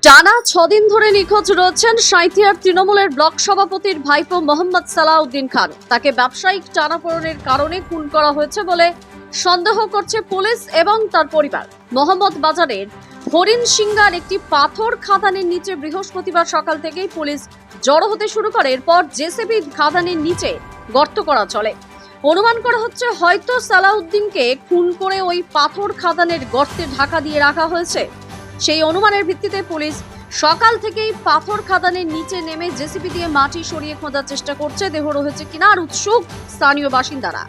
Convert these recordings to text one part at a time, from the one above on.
টানা 6 দিন ধরে নিখোঁজ রয়েছেন সাঁইথিয়ার তৃণমূলের ব্লক সভাপতির ভাইপো মোহাম্মদ সালাউদ্দিন খান। তাকে ব্যবসায়িক টানাপোড়েনের কারণে খুন করা হয়েছে বলে সন্দেহ করছে পুলিশ এবং তার পরিবার। মোহাম্মদ বাজারের হরিণসিংগার একটি পাথর খাদানের নিচে বৃহস্পতিবার সকাল থেকেই পুলিশ জড়ো হতে শুরু করে। এরপর জেসিবি খাদানের নিচে গর্ত করা চলে। অনুমান করা হচ্ছে হয়তো সালাউদ্দিনকে খুন করে ওই পাথর খাদানের গর্তে ঢাকা দিয়ে রাখা হয়েছে। সেই অনুমানের ভিত্তিতে পুলিশ সকাল থেকেই পাথর খাদানের নিচে নেমে জেসিবি দিয়ে মাটি সরিয়ে খোঁজার চেষ্টা করছে দেহ রয়েছে কিনা। আর উৎসুক স্থানীয় বাসিন্দারা।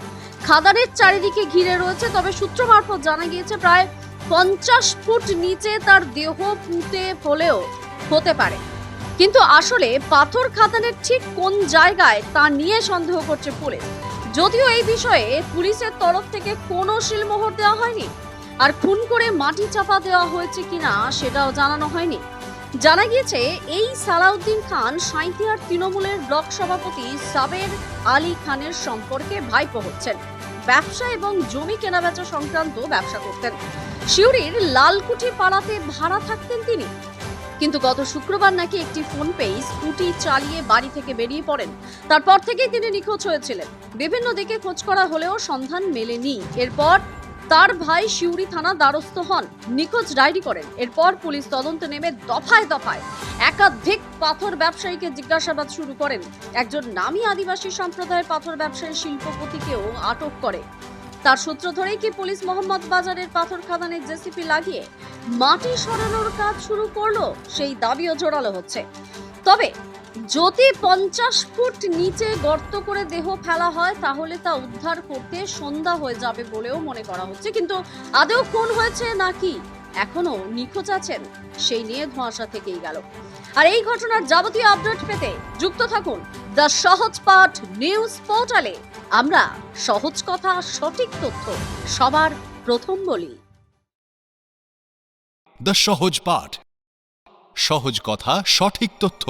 খাদানের চারিদিকে ঘিরে রয়েছে, তবে সূত্র মারফত জানা গিয়েছে প্রায় 50 ফুট নিচে তার দেহ পুঁতে হলেও হতে পারে, কিন্তু আসলে পাথর খাদানের ঠিক কোন জায়গায় তা নিয়ে সন্দেহ করছে পুলিশ। যদিও এই বিষয়ে পুলিশের তরফ থেকে কোনো সিলমোহর দেওয়া হয়নি, আর খুন করে মাটি চাপা দেওয়া হয়েছে কিনা সেটাও জানানো হয়নি। জানা গিয়েছে এই সালাউদ্দিন খান সাঁইথিয়ার তৃণমূলের ব্লক সভাপতি সাবের আলী খানের সম্পর্কে ভাইপো হচ্ছেন। ব্যবসা এবং জমি কেনাবেচা সংক্রান্ত ব্যবসা করতেন। সিউড়ির লালকুঠি পাড়াতে ভাড়া থাকতেন তিনি, কিন্তু গত শুক্রবার নাকি একটি ফোন পেয়ে স্কুটি চালিয়ে বাড়ি থেকে বেরিয়ে পড়েন। তারপর থেকেই তিনি নিখোঁজ হয়েছিলেন। বিভিন্ন দিকে খোঁজ করা হলেও সন্ধান মেলেনি। এরপর তার ভাই সিউড়ি থানা দ্বারস্থ হন, নিখোঁজ ডায়েরি করেন। এরপর পুলিশ তদন্তে নেমে দফায় দফায় একাধিক পাথর ব্যবসায়ীকে জিজ্ঞাসাবাদ শুরু করেন। একজন নামী আদিবাসী সম্প্রদায়ের পাথর ব্যবসায়ী শিল্পপতিকেও আটক করে। তার সূত্র ধরেই কি পুলিশ মোহাম্মদ বাজারের পাথর খাদানের জেসিপি লাগিয়ে মাটি সরানোর কাজ শুরু করলো, সেই দাবিও জোরালো হচ্ছে। তবে যদি 50 ফুট নিচে গর্ত করে দেহ ফেলা হয় তাহলে তা উদ্ধার করতে সন্ধ্যা হয়ে যাবে বলেও মনে করা হচ্ছে। কিন্তু আদৌ খুন হয়েছে নাকি এখনো নিখোঁজ আছেন, সেই নিয়ে ধোঁয়াশা থেকেই গেল। আর এই ঘটনার যাবতীয় আপডেট পেতে যুক্ত থাকুন দ্য সহজ পাঠ নিউজ পোর্টালে। আমরা সহজ কথা, সঠিক তথ্য সবার প্রথম বলি। দ্য সহজ পাঠ, সহজ কথা, সঠিক তথ্য।